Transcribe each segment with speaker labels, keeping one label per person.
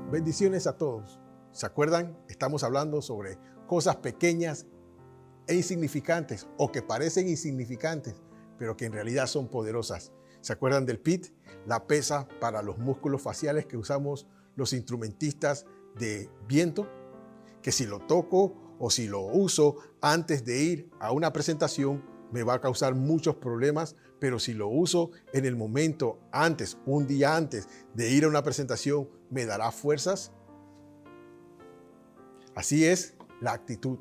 Speaker 1: Bendiciones a todos. ¿Se acuerdan? Estamos hablando sobre cosas pequeñas e insignificantes o que parecen insignificantes, pero que en realidad son poderosas. ¿Se acuerdan del PIT? La pesa para los músculos faciales que usamos los instrumentistas de viento, que si lo toco o si lo uso antes de ir a una presentación me va a causar muchos problemas, pero si lo uso en el momento antes, un día antes de ir a una presentación, ¿me dará fuerzas? Así es la actitud.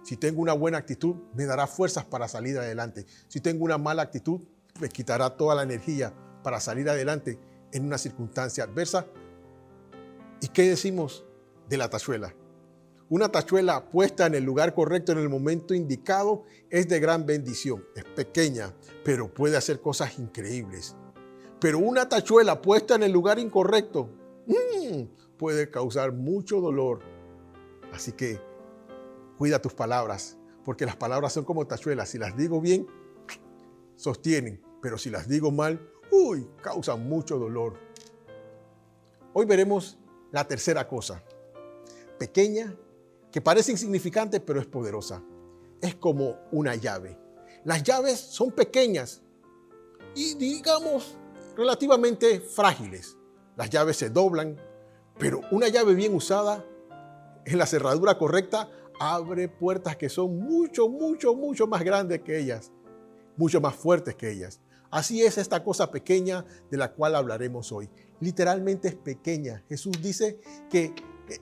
Speaker 1: Si tengo una buena actitud, me dará fuerzas para salir adelante. Si tengo una mala actitud, me quitará toda la energía para salir adelante en una circunstancia adversa. ¿Y qué decimos de la tachuela? Una tachuela puesta en el lugar correcto en el momento indicado es de gran bendición. Es pequeña, pero puede hacer cosas increíbles. Pero una tachuela puesta en el lugar incorrecto puede causar mucho dolor. Así que cuida tus palabras, porque las palabras son como tachuelas. Si las digo bien, sostienen, pero si las digo mal, causan mucho dolor. Hoy veremos la tercera cosa, pequeña, que parece insignificante, pero es poderosa. Es como una llave. Las llaves son pequeñas y, digamos, relativamente frágiles. Las llaves se doblan, pero una llave bien usada, en la cerradura correcta, abre puertas que son mucho más grandes que ellas, mucho más fuertes que ellas. Así es esta cosa pequeña de la cual hablaremos hoy. Literalmente es pequeña. Jesús dice que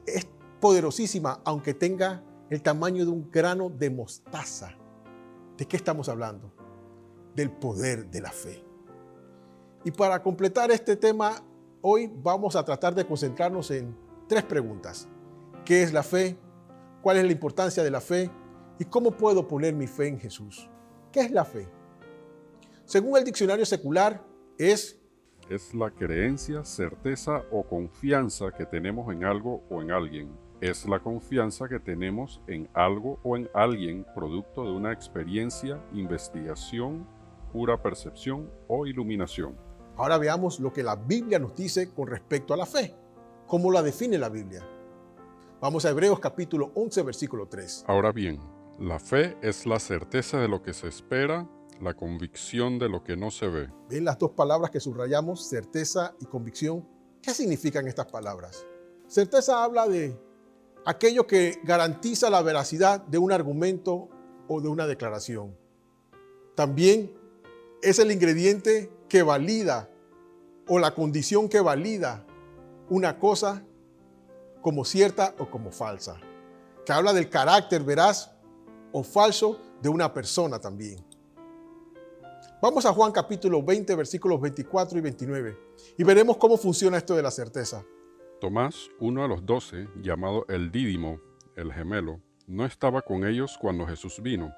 Speaker 1: es poderosísima, aunque tenga el tamaño de un grano de mostaza. ¿De qué estamos hablando? Del poder de la fe. Y para completar este tema, hoy vamos a tratar de concentrarnos en 3 preguntas. ¿Qué es la fe? ¿Cuál es la importancia de la fe? ¿Y cómo puedo poner mi fe en Jesús? ¿Qué es la fe? Según el diccionario secular, es
Speaker 2: la creencia, certeza o confianza que tenemos en algo o en alguien. Es la confianza que tenemos en algo o en alguien producto de una experiencia, investigación, pura percepción o iluminación.
Speaker 1: Ahora veamos lo que la Biblia nos dice con respecto a la fe. ¿Cómo la define la Biblia? Vamos a Hebreos capítulo 11, versículo 3.
Speaker 2: Ahora bien, la fe es la certeza de lo que se espera, la convicción de lo que no se ve.
Speaker 1: ¿Ven las 2 palabras que subrayamos, certeza y convicción? ¿Qué significan estas palabras? Certeza habla de aquello que garantiza la veracidad de un argumento o de una declaración. También es el ingrediente que valida o la condición que valida una cosa como cierta o como falsa. Que habla del carácter veraz o falso de una persona también. Vamos a Juan capítulo 20, versículos 24 y 29 y veremos cómo funciona esto de la certeza.
Speaker 2: Tomás, uno de los 12, llamado el Dídimo, el gemelo, no estaba con ellos cuando Jesús vino.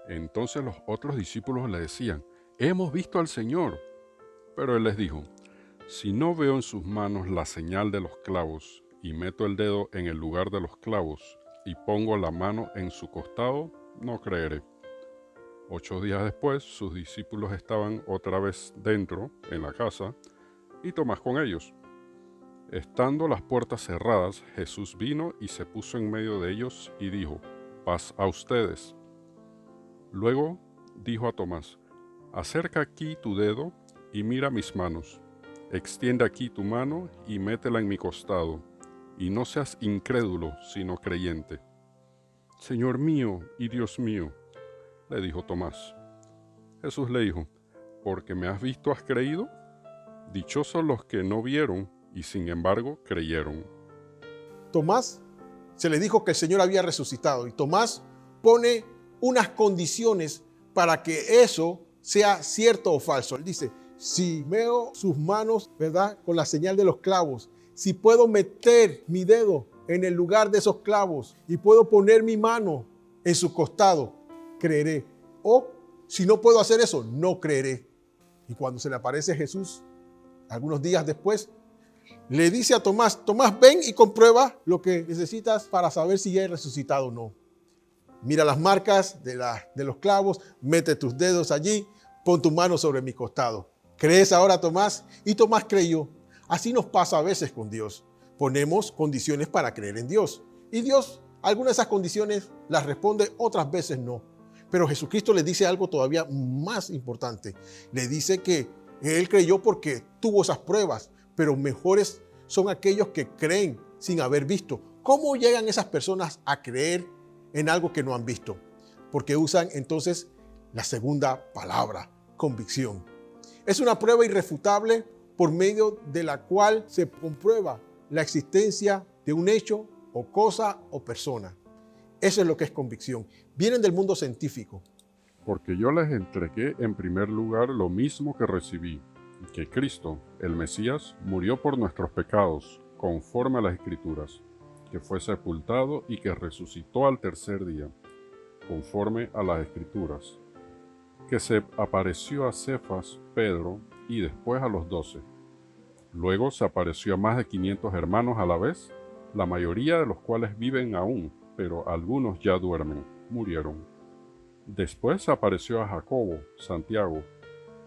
Speaker 2: Entonces los otros discípulos le decían, «Hemos visto al Señor». Pero él les dijo, «Si no veo en sus manos la señal de los clavos, y meto el dedo en el lugar de los clavos, y pongo la mano en su costado, no creeré». 8 días después, sus discípulos estaban otra vez dentro, en la casa, y Tomás con ellos. Estando las puertas cerradas, Jesús vino y se puso en medio de ellos y dijo, «Paz a ustedes». Luego dijo a Tomás, «Acerca aquí tu dedo y mira mis manos. Extiende aquí tu mano y métela en mi costado, y no seas incrédulo, sino creyente». «Señor mío y Dios mío», le dijo Tomás. Jesús le dijo, «¿Porque me has visto has creído? Dichosos los que no vieron y sin embargo creyeron».
Speaker 1: Tomás se le dijo que el Señor había resucitado y Tomás pone unas condiciones para que eso sea cierto o falso. Él dice, si veo sus manos, ¿verdad?, con la señal de los clavos, si puedo meter mi dedo en el lugar de esos clavos y puedo poner mi mano en su costado, creeré. O si no puedo hacer eso, no creeré. Y cuando se le aparece Jesús, algunos días después, le dice a Tomás, Tomás, ven y comprueba lo que necesitas para saber si ya he resucitado o no. Mira las marcas de los clavos, mete tus dedos allí, pon tu mano sobre mi costado. ¿Crees ahora, Tomás? Y Tomás creyó. Así nos pasa a veces con Dios. ponemos condiciones para creer en Dios. Y Dios, algunas de esas condiciones las responde, otras veces no. Pero Jesucristo le dice algo todavía más importante. Le dice que Él creyó porque tuvo esas pruebas, pero mejores son aquellos que creen sin haber visto. ¿Cómo llegan esas personas a creer en algo que no han visto? Porque usan entonces la segunda palabra, convicción. Es una prueba irrefutable por medio de la cual se comprueba la existencia de un hecho o cosa o persona. Eso es lo que es convicción. Vienen del mundo científico.
Speaker 2: Porque yo les entregué en primer lugar lo mismo que recibí, que Cristo, el Mesías, murió por nuestros pecados, conforme a las Escrituras, que fue sepultado y que resucitó al tercer día, conforme a las Escrituras, que se apareció a Cefas, Pedro, y después a los 12. Luego se apareció a más de 500 hermanos a la vez, la mayoría de los cuales viven aún, pero algunos ya duermen, murieron. Después se apareció a Jacobo, Santiago,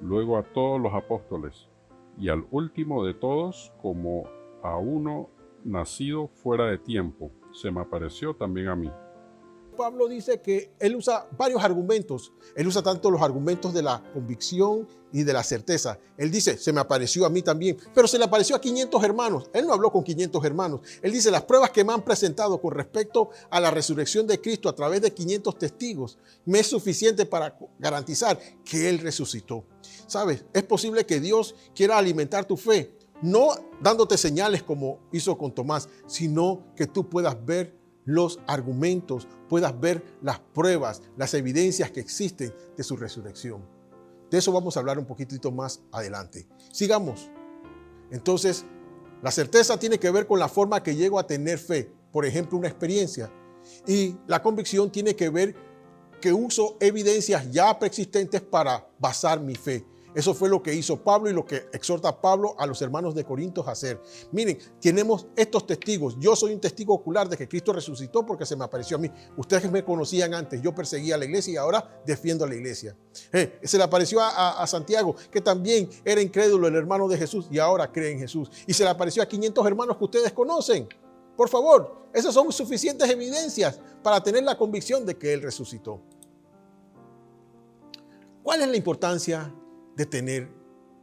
Speaker 2: luego a todos los apóstoles, y al último de todos, como a uno nacido fuera de tiempo, se me apareció también a mí.
Speaker 1: Pablo dice que él usa varios argumentos. Él usa tanto los argumentos de la convicción y de la certeza. Él dice, se me apareció a mí también, pero se le apareció a 500 hermanos. Él no habló con 500 hermanos. Él dice, las pruebas que me han presentado con respecto a la resurrección de Cristo a través de 500 testigos me es suficiente para garantizar que Él resucitó. ¿Sabes? Es posible que Dios quiera alimentar tu fe, no dándote señales como hizo con Tomás, sino que tú puedas ver los argumentos, puedas ver las pruebas, las evidencias que existen de su resurrección. De eso vamos a hablar un poquitito más adelante. Sigamos. Entonces, la certeza tiene que ver con la forma que llego a tener fe, por ejemplo, una experiencia. Y la convicción tiene que ver que uso evidencias ya preexistentes para basar mi fe. Eso fue lo que hizo Pablo y lo que exhorta Pablo a los hermanos de Corinto a hacer. Miren, tenemos estos testigos. Yo soy un testigo ocular de que Cristo resucitó porque se me apareció a mí. Ustedes me conocían antes, yo perseguía a la iglesia y ahora defiendo a la iglesia. Se le apareció a Santiago, que también era incrédulo, el hermano de Jesús, y ahora cree en Jesús. Y se le apareció a 500 hermanos que ustedes conocen. Por favor, esas son suficientes evidencias para tener la convicción de que Él resucitó. ¿Cuál es la importancia de tener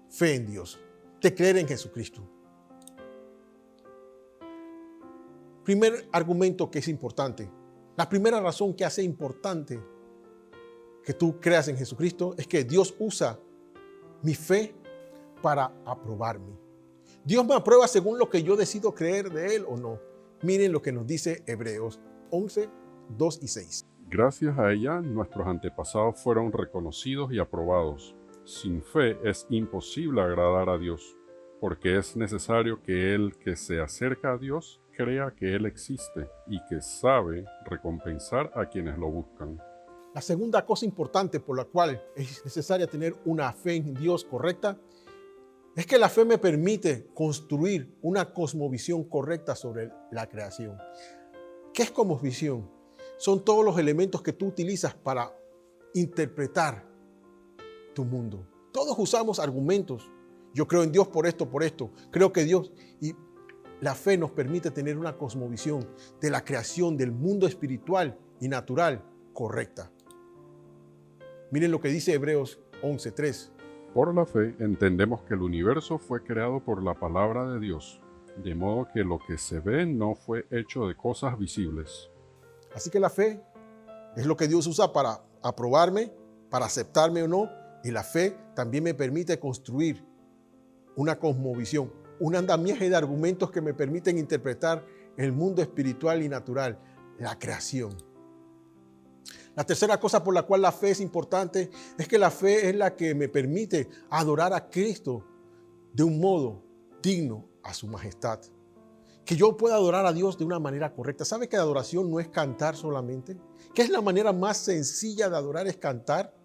Speaker 1: fe en Dios, de creer en Jesucristo? Primer argumento que es importante, la primera razón que hace importante que tú creas en Jesucristo es que Dios usa mi fe para aprobarme. Dios me aprueba según lo que yo decido creer de Él o no. Miren lo que nos dice Hebreos 11, 2 y 6.
Speaker 2: Gracias a ella, nuestros antepasados fueron reconocidos y aprobados. Sin fe es imposible agradar a Dios, porque es necesario que el que se acerca a Dios crea que Él existe y que sabe recompensar a quienes lo buscan.
Speaker 1: La segunda cosa importante por la cual es necesaria tener una fe en Dios correcta es que la fe me permite construir una cosmovisión correcta sobre la creación. ¿Qué es cosmovisión? Son todos los elementos que tú utilizas para interpretar tu mundo. Todos usamos argumentos. Yo creo en Dios por esto, por esto. Creo que Dios... Y la fe nos permite tener una cosmovisión de la creación del mundo espiritual y natural correcta. Miren lo que dice Hebreos 11:3.
Speaker 2: Por la fe entendemos que el universo fue creado por la palabra de Dios, de modo que lo que se ve no fue hecho de cosas visibles.
Speaker 1: Así que la fe es lo que Dios usa para aprobarme, para aceptarme o no, y la fe también me permite construir una cosmovisión, un andamiaje de argumentos que me permiten interpretar el mundo espiritual y natural, la creación. La tercera cosa por la cual la fe es importante es que la fe es la que me permite adorar a Cristo de un modo digno a su majestad. Que yo pueda adorar a Dios de una manera correcta. ¿Sabe que la adoración no es cantar solamente? ¿Qué es la manera más sencilla de adorar? Es cantar.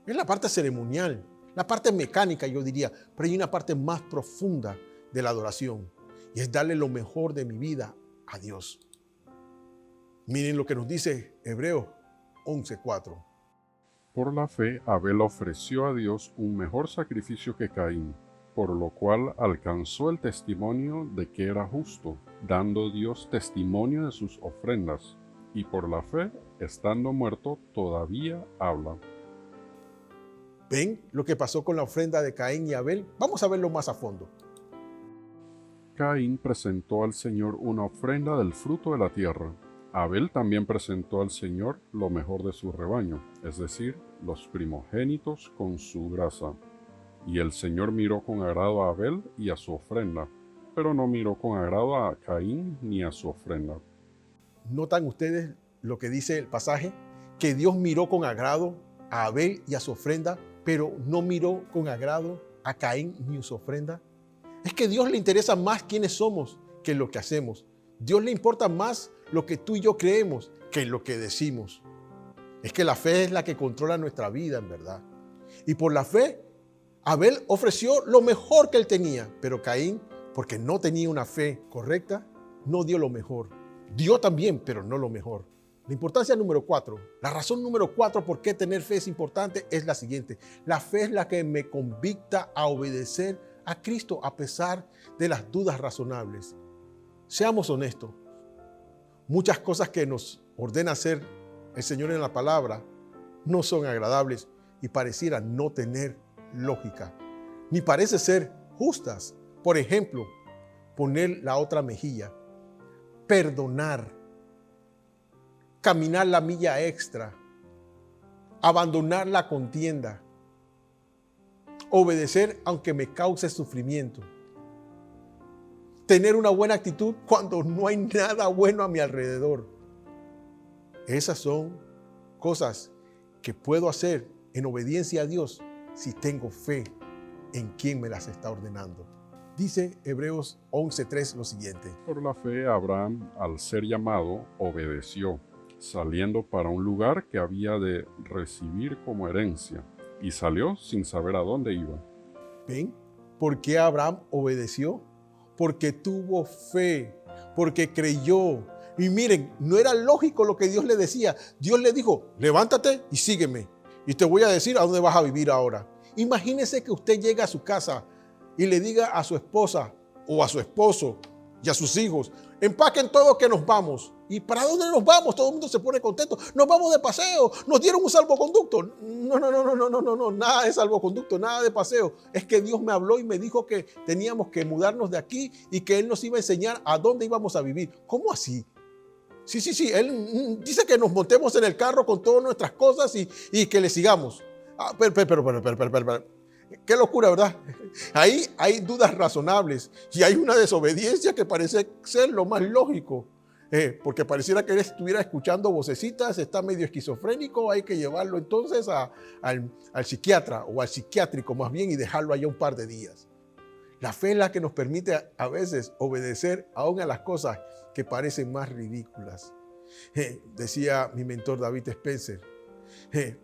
Speaker 1: Es la parte ceremonial, la parte mecánica, yo diría. Pero hay una parte más profunda de la adoración y es darle lo mejor de mi vida a Dios. Miren lo que nos dice Hebreos 11:4.
Speaker 2: Por la fe, Abel ofreció a Dios un mejor sacrificio que Caín, por lo cual alcanzó el testimonio de que era justo, dando Dios testimonio de sus ofrendas, y por la fe, estando muerto, todavía habla.
Speaker 1: ¿Ven lo que pasó con la ofrenda de Caín y Abel? Vamos a verlo más a fondo.
Speaker 2: Caín presentó al Señor una ofrenda del fruto de la tierra. Abel también presentó al Señor lo mejor de su rebaño, es decir, los primogénitos con su grasa. Y el Señor miró con agrado a Abel y a su ofrenda, pero no miró con agrado a Caín ni a su ofrenda.
Speaker 1: ¿Notan ustedes lo que dice el pasaje? Que Dios miró con agrado a Abel y a su ofrenda, pero no miró con agrado a Caín ni a su ofrenda. Es que a Dios le interesa más quiénes somos que lo que hacemos. Dios le importa más lo que tú y yo creemos que lo que decimos. Es que la fe es la que controla nuestra vida, en verdad. Y por la fe, Abel ofreció lo mejor que él tenía, pero Caín, porque no tenía una fe correcta, no dio lo mejor. Dio también, pero no lo mejor. La importancia número 4, la razón número 4 por qué tener fe es importante es la siguiente. La fe es la que me convicta a obedecer a Cristo a pesar de las dudas razonables. Seamos honestos. Muchas cosas que nos ordena hacer el Señor en la palabra no son agradables y pareciera no tener lógica, ni parece ser justas. Por ejemplo, poner la otra mejilla, perdonar, caminar la milla extra, abandonar la contienda, obedecer aunque me cause sufrimiento, tener una buena actitud cuando no hay nada bueno a mi alrededor. Esas son cosas que puedo hacer en obediencia a Dios si tengo fe en quien me las está ordenando. Dice Hebreos 11:3 lo siguiente.
Speaker 2: Por la fe, Abraham, al ser llamado, obedeció, saliendo para un lugar que había de recibir como herencia, y salió sin saber a dónde iba.
Speaker 1: ¿Ven? ¿Por qué Abraham obedeció? Porque tuvo fe, porque creyó. Y miren, no era lógico lo que Dios le decía. Dios le dijo, levántate y sígueme. Y te voy a decir a dónde vas a vivir ahora. Imagínese que usted llega a su casa y le diga a su esposa o a su esposo y a sus hijos, empaquen todo que nos vamos. ¿Y para dónde nos vamos? Todo el mundo se pone contento. Nos vamos de paseo. Nos dieron un salvoconducto. No, nada de salvoconducto, nada de paseo. Es que Dios me habló y me dijo que teníamos que mudarnos de aquí y que Él nos iba a enseñar a dónde íbamos a vivir. ¿Cómo así? Sí. Él dice que nos montemos en el carro con todas nuestras cosas y que le sigamos. Pero. Qué locura, ¿verdad? Ahí hay dudas razonables y hay una desobediencia que parece ser lo más lógico. Porque pareciera que él estuviera escuchando vocecitas, está medio esquizofrénico, hay que llevarlo entonces al psiquiatra o al psiquiátrico más bien y dejarlo allá un par de días. La fe es la que nos permite a veces obedecer aún a las cosas que parecen más ridículas. Decía mi mentor David Spencer,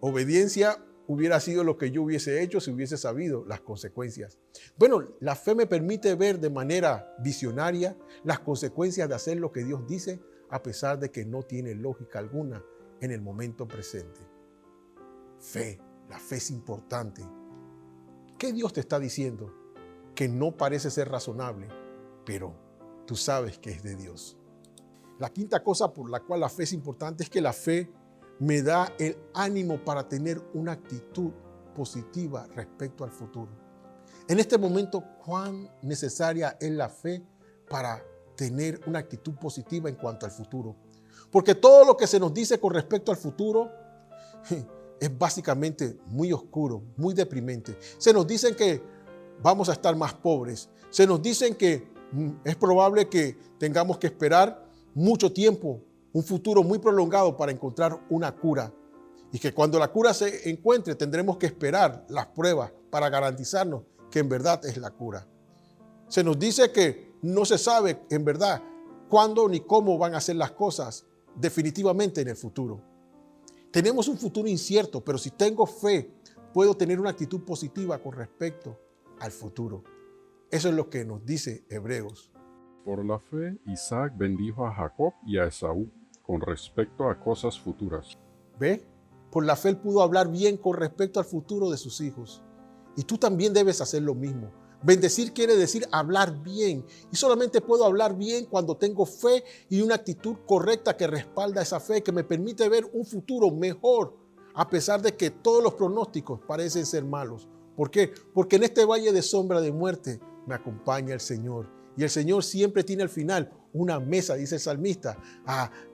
Speaker 1: obediencia hubiera sido lo que yo hubiese hecho si hubiese sabido las consecuencias. Bueno, la fe me permite ver de manera visionaria las consecuencias de hacer lo que Dios dice, a pesar de que no tiene lógica alguna en el momento presente. Fe, la fe es importante. ¿Qué Dios te está diciendo? Que no parece ser razonable, pero tú sabes que es de Dios. La quinta cosa por la cual la fe es importante es que la fe me da el ánimo para tener una actitud positiva respecto al futuro. En este momento, ¿cuán necesaria es la fe para tener una actitud positiva en cuanto al futuro? Porque todo lo que se nos dice con respecto al futuro es básicamente muy oscuro, muy deprimente. Se nos dicen que vamos a estar más pobres. Se nos dicen que es probable que tengamos que esperar mucho tiempo, un futuro muy prolongado para encontrar una cura. Y que cuando la cura se encuentre tendremos que esperar las pruebas para garantizarnos que en verdad es la cura. Se nos dice que no se sabe en verdad cuándo ni cómo van a ser las cosas definitivamente en el futuro. Tenemos un futuro incierto, pero si tengo fe, puedo tener una actitud positiva con respecto al futuro. Eso es lo que nos dice Hebreos.
Speaker 2: Por la fe, Isaac bendijo a Jacob y a Esaú con respecto a cosas futuras.
Speaker 1: ¿Ve? Por la fe él pudo hablar bien con respecto al futuro de sus hijos. Y tú también debes hacer lo mismo. Bendecir quiere decir hablar bien. Y solamente puedo hablar bien cuando tengo fe y una actitud correcta que respalda esa fe, que me permite ver un futuro mejor, a pesar de que todos los pronósticos parecen ser malos. ¿Por qué? Porque en este valle de sombra de muerte me acompaña el Señor. Y el Señor siempre tiene al final una mesa, dice el salmista,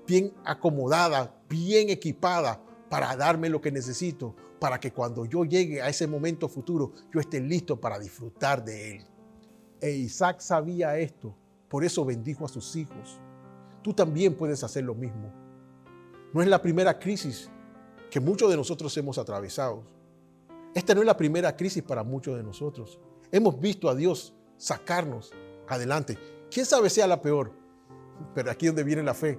Speaker 1: bien acomodada, bien equipada para darme lo que necesito, para que cuando yo llegue a ese momento futuro, yo esté listo para disfrutar de él. E Isaac sabía esto, por eso bendijo a sus hijos. Tú también puedes hacer lo mismo. No es la primera crisis que muchos de nosotros hemos atravesado. Esta no es la primera crisis para muchos de nosotros. Hemos visto a Dios sacarnos adelante. ¿Quién sabe sea la peor? Pero aquí es donde viene la fe.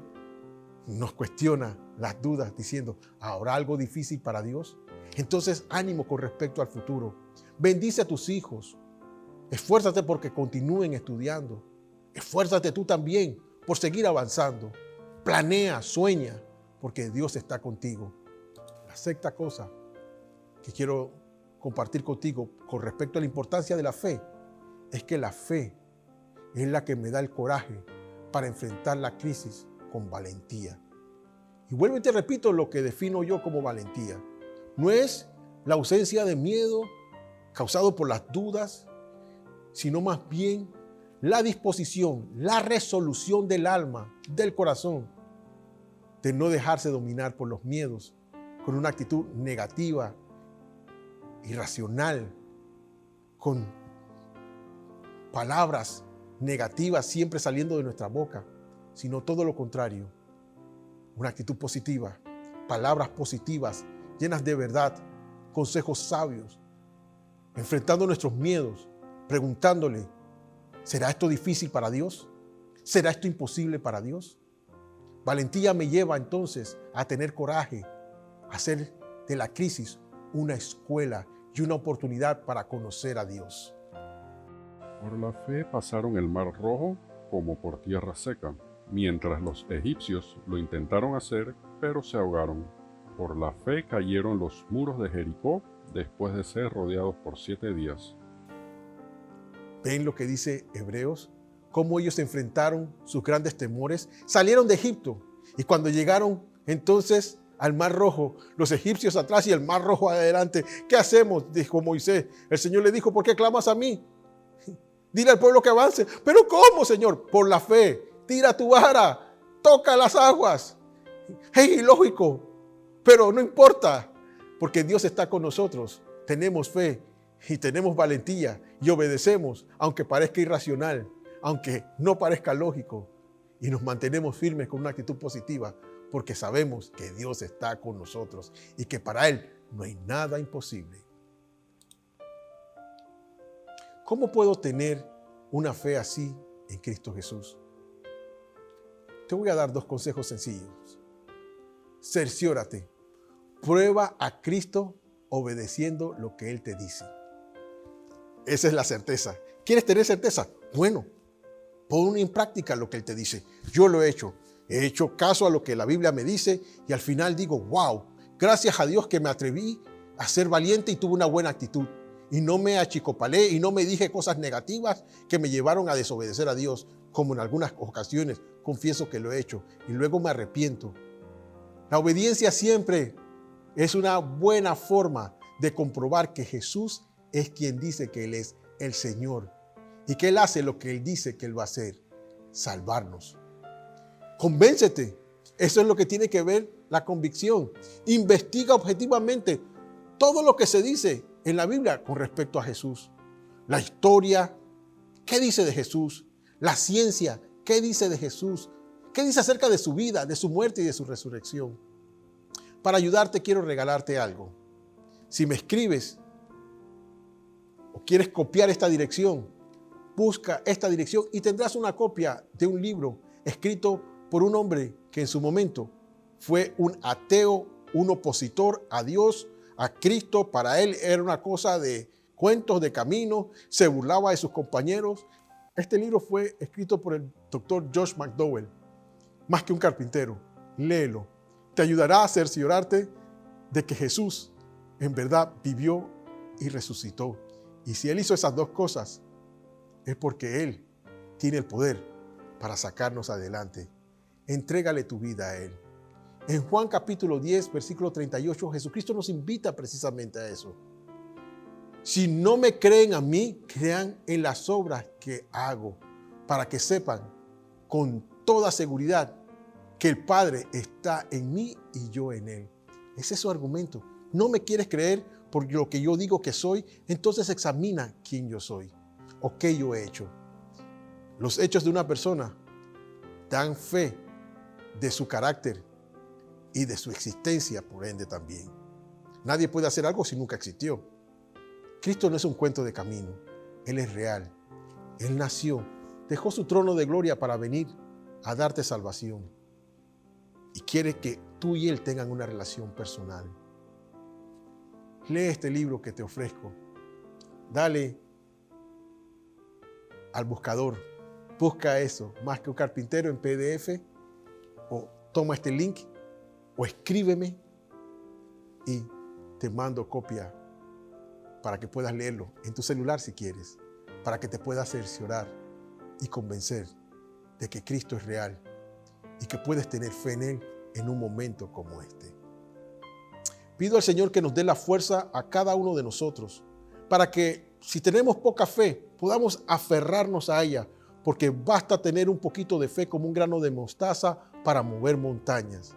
Speaker 1: Nos cuestiona las dudas diciendo, ¿habrá algo difícil para Dios? Entonces, ánimo con respecto al futuro. Bendice a tus hijos. Esfuérzate porque continúen estudiando. Esfuérzate tú también por seguir avanzando. Planea, sueña, porque Dios está contigo. La sexta cosa que quiero compartir contigo con respecto a la importancia de la fe es que la fe es la que me da el coraje para enfrentar la crisis con valentía. Y vuelvo y te repito lo que defino yo como valentía. No es la ausencia de miedo causado por las dudas, sino más bien la disposición, la resolución del alma, del corazón, de no dejarse dominar por los miedos con una actitud negativa, irracional, con palabras negativas siempre saliendo de nuestra boca, sino todo lo contrario, una actitud positiva, palabras positivas, llenas de verdad, consejos sabios, enfrentando nuestros miedos, preguntándole, ¿será esto difícil para Dios? ¿Será esto imposible para Dios? Valentía me lleva entonces a tener coraje, a hacer de la crisis una escuela y una oportunidad para conocer a Dios.
Speaker 2: Por la fe pasaron el mar Rojo como por tierra seca, mientras los egipcios lo intentaron hacer, pero se ahogaron. Por la fe cayeron los muros de Jericó después de ser rodeados por 7 días.
Speaker 1: ¿Ven lo que dice Hebreos? Cómo ellos enfrentaron sus grandes temores. Salieron de Egipto y cuando llegaron entonces al Mar Rojo, los egipcios atrás y el Mar Rojo adelante. ¿Qué hacemos?, dijo Moisés. El Señor le dijo, ¿por qué clamas a mí? Dile al pueblo que avance. ¿Pero cómo, Señor? Por la fe. Tira tu vara, toca las aguas. Es ilógico, pero no importa, porque Dios está con nosotros. Tenemos fe y tenemos valentía y obedecemos, aunque parezca irracional, aunque no parezca lógico, y nos mantenemos firmes con una actitud positiva, porque sabemos que Dios está con nosotros y que para Él no hay nada imposible. ¿Cómo puedo tener una fe así en Cristo Jesús? Te voy a dar 2 consejos sencillos. Cerciórate. Prueba a Cristo obedeciendo lo que Él te dice. Esa es la certeza. ¿Quieres tener certeza? Bueno, pon en práctica lo que Él te dice. Yo lo he hecho. He hecho caso a lo que la Biblia me dice y al final digo, wow, gracias a Dios que me atreví a ser valiente y tuve una buena actitud. Y no me achicopalé y no me dije cosas negativas que me llevaron a desobedecer a Dios, como en algunas ocasiones confieso que lo he hecho y luego me arrepiento. La obediencia siempre es una buena forma de comprobar que Jesús es quien dice que Él es el Señor y que Él hace lo que Él dice que Él va a hacer, salvarnos. Convéncete. Eso es lo que tiene que ver la convicción. Investiga objetivamente todo lo que se dice en la Biblia con respecto a Jesús. La historia, ¿qué dice de Jesús? La ciencia, ¿qué dice de Jesús? ¿Qué dice acerca de su vida, de su muerte y de su resurrección? Para ayudarte quiero regalarte algo. Si me escribes o quieres copiar esta dirección, busca esta dirección y tendrás una copia de un libro escrito por un hombre que en su momento fue un ateo, un opositor a Dios, a Cristo. Para él era una cosa de cuentos de camino, se burlaba de sus compañeros. Este libro fue escrito por el doctor Josh McDowell, más que un carpintero. Léelo. Te ayudará a cerciorarte de que Jesús en verdad vivió y resucitó. Y si Él hizo esas 2 cosas, es porque Él tiene el poder para sacarnos adelante. Entrégale tu vida a Él. En Juan capítulo 10, versículo 38, Jesucristo nos invita precisamente a eso. Si no me creen a mí, crean en las obras que hago, para que sepan con toda seguridad que el Padre está en mí y yo en Él. Ese es su argumento. No me quieres creer por lo que yo digo que soy, entonces examina quién yo soy o qué yo he hecho. Los hechos de una persona dan fe de su carácter y de su existencia, por ende también. Nadie puede hacer algo si nunca existió. Cristo no es un cuento de camino. Él es real. Él nació, dejó su trono de gloria para venir a darte salvación. Y quiere que tú y Él tengan una relación personal. Lee este libro que te ofrezco. Dale al buscador. Busca eso, Más que un carpintero, en PDF, o toma este link, o escríbeme y te mando copia para que puedas leerlo en tu celular si quieres, para que te puedas cerciorar y convencer de que Cristo es real y que puedes tener fe en Él en un momento como este. Pido al Señor que nos dé la fuerza a cada uno de nosotros para que, si tenemos poca fe, podamos aferrarnos a ella, porque basta tener un poquito de fe como un grano de mostaza para mover montañas.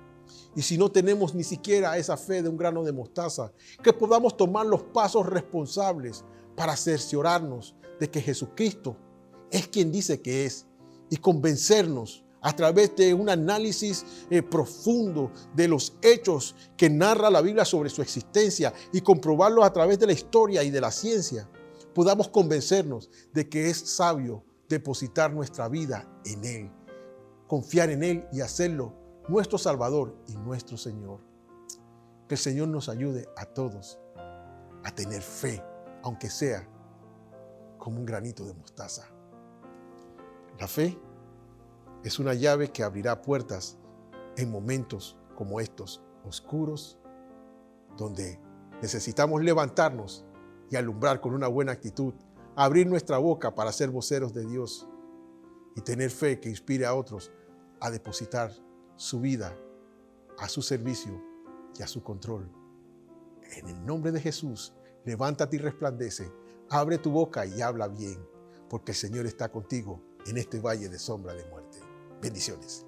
Speaker 1: Y si no tenemos ni siquiera esa fe de un grano de mostaza, que podamos tomar los pasos responsables para cerciorarnos de que Jesucristo es quien dice que es y convencernos a través de un análisis profundo de los hechos que narra la Biblia sobre su existencia y comprobarlos a través de la historia y de la ciencia, podamos convencernos de que es sabio depositar nuestra vida en Él, confiar en Él y hacerlo nuestro Salvador y nuestro Señor. Que el Señor nos ayude a todos a tener fe, aunque sea como un granito de mostaza. La fe es una llave que abrirá puertas en momentos como estos, oscuros, donde necesitamos levantarnos y alumbrar con una buena actitud, abrir nuestra boca para ser voceros de Dios y tener fe que inspire a otros a depositar su vida a su servicio y a su control. En el nombre de Jesús, levántate y resplandece, abre tu boca y habla bien, porque el Señor está contigo en este valle de sombra de muerte. Bendiciones.